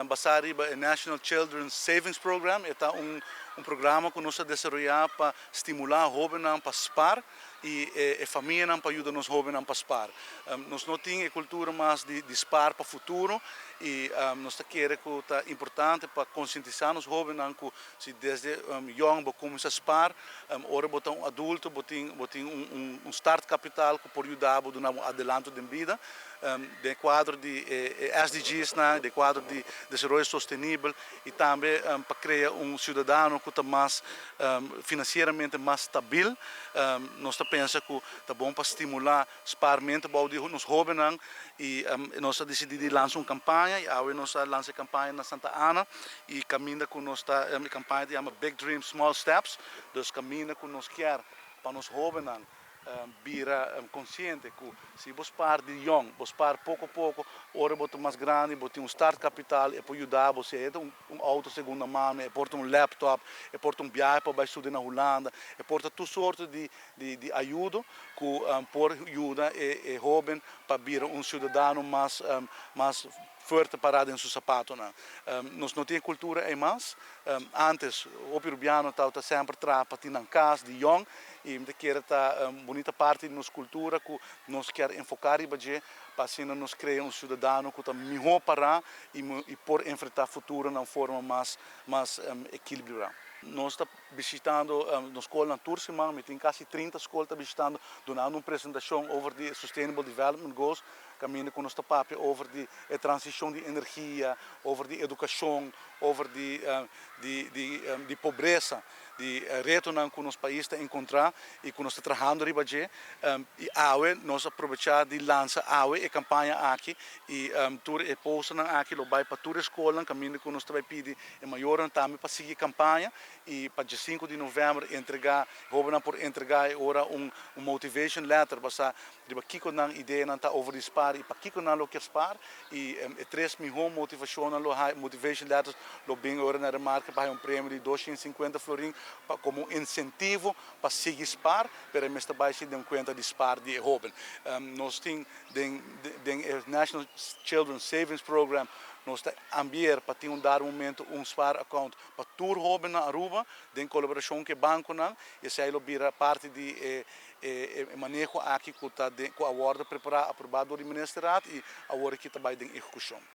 Basari ba National Children's Savings Program, esta programa que nós desenvolvemos para estimular jovens para spar e família para ajudar os jovens para spar. Nós não temos cultura mais de spar para o futuro e nós queremos que é importante para conscientizar os jovens que se desde jovem começam a spar, ora botar adulto, botar start capital que pode ajudar a dar um adelanto de vida, de quadro de SDGs, de quadro de desenvolvimento sustentável e também para criar cidadão que está mais financeiramente mais estável. Nós pensamos que é bom para estimular o sparamento nos jovens e nós decidimos lançar uma campanha e agora nós lançamos a campanha na Santa Ana e caminha com nossa campanha que chama Big Dreams, Small Steps, então caminha com nós quer para os jovens vira consciente que se você par de jovem, você par pouco a pouco, ora você mais grande, você tem start capital e pode ajudar você a ter auto segunda mão, e porta laptop, e porta viagem para estudar na Holanda, e porta tudo sorte de ajuda que por ajuda e jovem para vir cidadão mais forte parado em seu sapato. Nós não temos cultura em mais. Antes, o peruviano estava sempre para ter na casa de jovem e me quer bonita parte da nossa cultura que nós queremos enfocar para assim nós criar cidadão que está melhor para e por enfrentar o futuro de uma forma mais equilibrada. Nós estamos visitando na escola na Turciman, tem quase 30 escolas visitando, dando uma apresentação sobre the Sustainable Development Goals, caminhando com nosso papo sobre a transição de energia, sobre a educação, sobre a pobreza, de reto que o nosso país está a encontrar e que nós estamos trabalhando e agora nós aproveitamos de lançar a campanha aqui e tour e posto aqui lo vai para toda a escola, caminho que nós também pedir e maior também para seguir a campanha e para dia 5 de novembro vamos por entregar agora motivation letter para que com a ideia não está over spar e para que com não quer spar e três milhões motivation letters lo bem agora na marca para prêmio de 250 florins como incentivo para seguir spar para mestre baixo de conta de spar de jovem. Nós temos o National Children's Savings Program. Nós estamos ambier para dar momento spar account para tour jovem na Aruba, em colaboração com o banco e se aí vira parte de manejo aqui que está com a ordem preparada aprovado do Ministério e a ordem que está em execução.